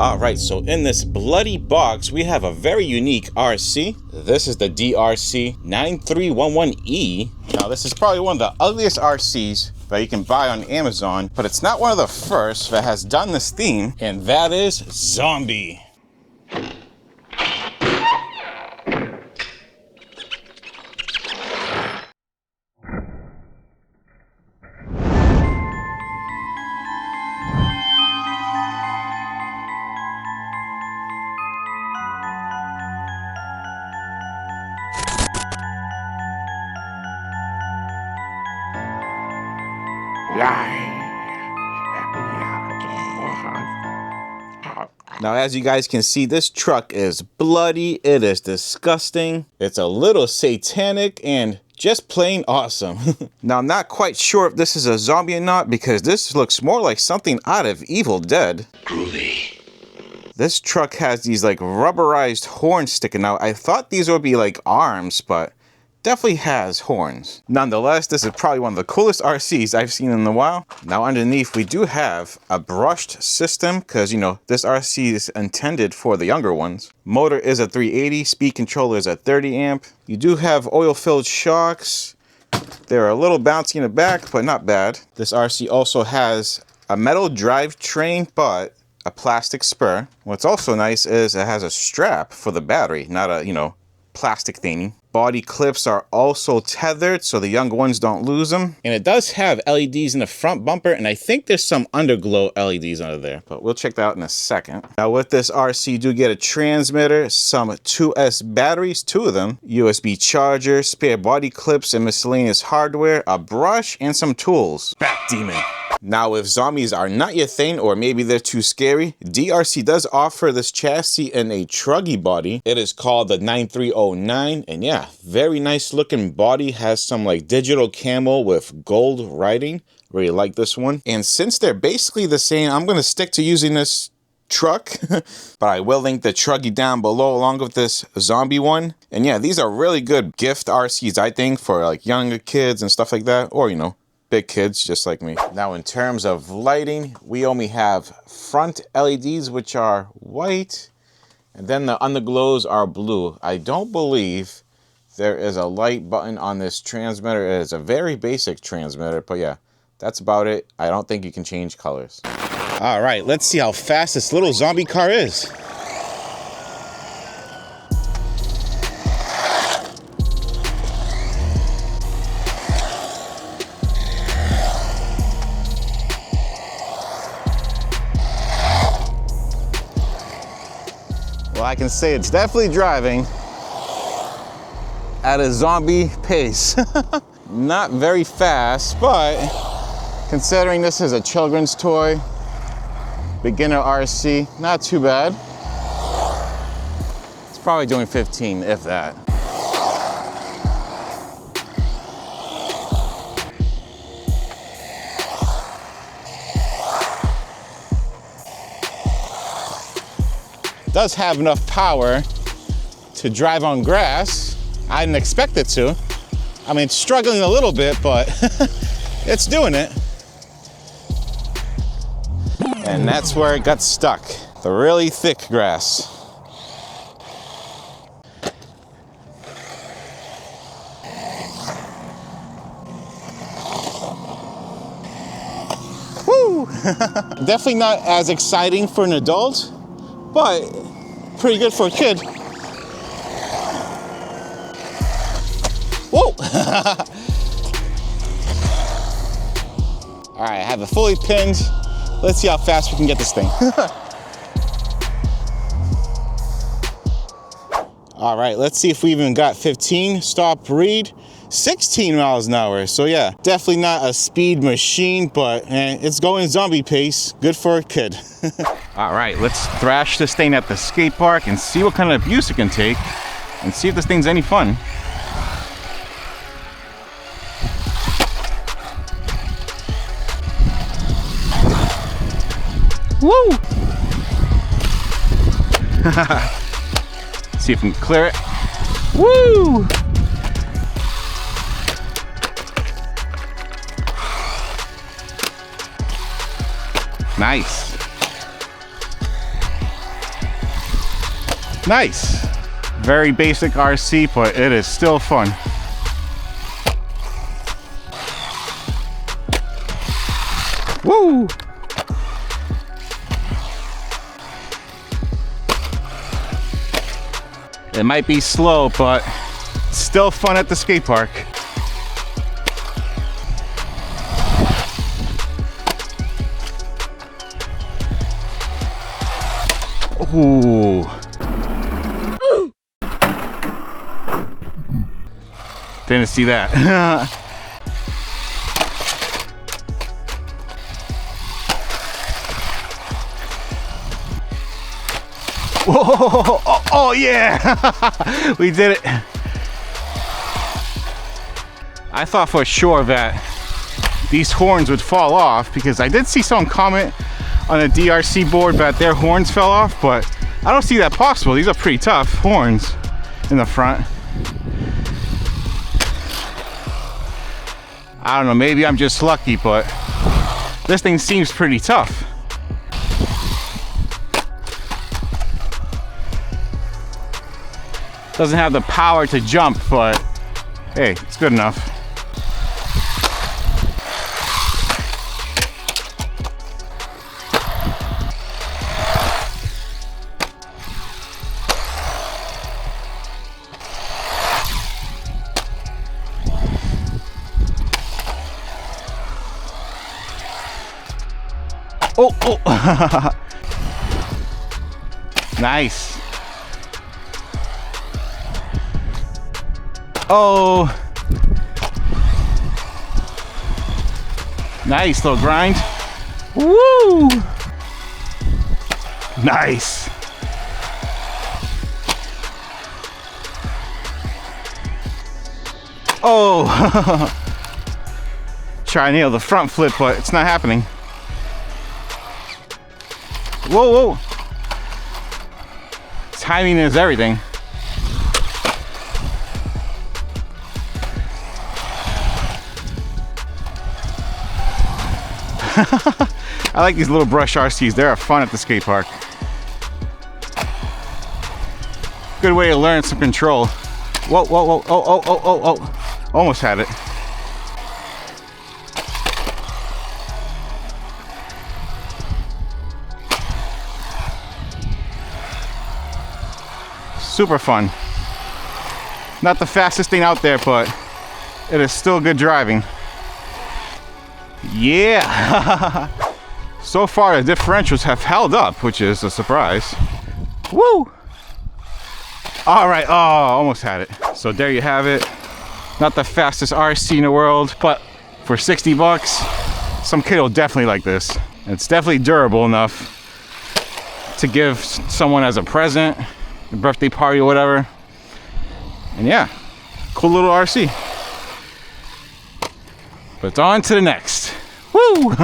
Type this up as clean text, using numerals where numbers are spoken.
All right, so in this bloody box, we have a very unique RC. This is the DEERC 9311E. Now, this is probably one of the ugliest RCs that you can buy on Amazon, but it's not one of the first that has done this theme, and that is zombie. Now, as you guys can see, this truck is bloody, it is disgusting, it's a little satanic, and just plain awesome. Now, I'm not quite sure if this is a zombie or not, because this looks more like something out of Evil Dead. Groovy. This truck has these like rubberized horns sticking out. I thought these would be like arms, but definitely has horns. Nonetheless, this is probably one of the coolest RCs I've seen in a while. Now underneath, we do have a brushed system because, you know, this RC is intended for the younger ones. Motor is a 380, speed controller is a 30 amp. You do have oil-filled shocks. They're a little bouncy in the back, but not bad. This RC also has a metal drivetrain, but a plastic spur. What's also nice is it has a strap for the battery, not a, you know, plastic thingy. Body clips are also tethered so the younger ones don't lose them. And it does have LEDs in the front bumper, and I think there's some underglow LEDs under there, but we'll check that out in a second. Now with this RC, you do get a transmitter, some 2S batteries, 2 of them, USB charger, spare body clips and miscellaneous hardware, a brush, and some tools. Bat Demon. Now, if zombies are not your thing, or maybe they're too scary, DEERC does offer this chassis in a truggy body. It is called the 9309, and yeah, very nice looking body. Has some like digital camo with gold writing. Really like this one. And since they're basically the same, I'm going to stick to using this truck, but I will link the truggy down below along with this zombie one. And yeah, these are really good gift RCs, I think, for like younger kids and stuff like that, or, you know, big kids just like me. Now, in terms of lighting, we only have front LEDs, which are white, and then the underglows are blue. I don't believe there is a light button on this transmitter. It is a very basic transmitter, but yeah, that's about it. I don't think you can change colors. All right, let's see how fast this little zombie car is. Well, I can say it's definitely driving at a zombie pace. Not very fast, but considering this is a children's toy, beginner RC, not too bad. It's probably doing 15, if that. Does have enough power to drive on grass. I didn't expect it to. I mean, it's struggling a little bit, but it's doing it. And that's where it got stuck, the really thick grass. Woo! Definitely not as exciting for an adult, but pretty good for a kid. Whoa! All right, I have it fully pinned. Let's see how fast we can get this thing. All right, let's see if we even got 15. Stop read. 16 miles an hour. So yeah, definitely not a speed machine, but it's going zombie pace. Good for a kid. All right, let's thrash this thing at the skate park and see what kind of abuse it can take and see if this thing's any fun. Woo! See if we can clear it. Woo! Nice. Nice. Very basic RC, but it is still fun. Woo! It might be slow, but still fun at the skate park. Ooh. Didn't see that. Whoa! Oh yeah! We did it. I thought for sure that these horns would fall off because I did see someone comment on a DRC board that their horns fell off, but I don't see that possible. These are pretty tough horns in the front. I don't know, maybe I'm just lucky, but this thing seems pretty tough. Doesn't have the power to jump, but hey, it's good enough. Oh, oh. Nice. Oh. Nice little grind. Woo. Nice. Oh. Try to nail the front flip, but it's not happening. Whoa, whoa. Timing is everything. I like these little brush RCs. They're fun at the skate park. Good way to learn some control. Whoa, whoa, whoa, oh, oh, oh, oh, oh. Almost had it. Super fun. Not the fastest thing out there, but it is still good driving. Yeah. So far the differentials have held up, which is a surprise. Woo. All right. Oh, almost had it. So there you have it. Not the fastest RC in the world, but for 60 bucks, some kid will definitely like this. It's definitely durable enough to give someone as a present, a birthday party or whatever. And yeah, cool little RC. But on to the next. Woo!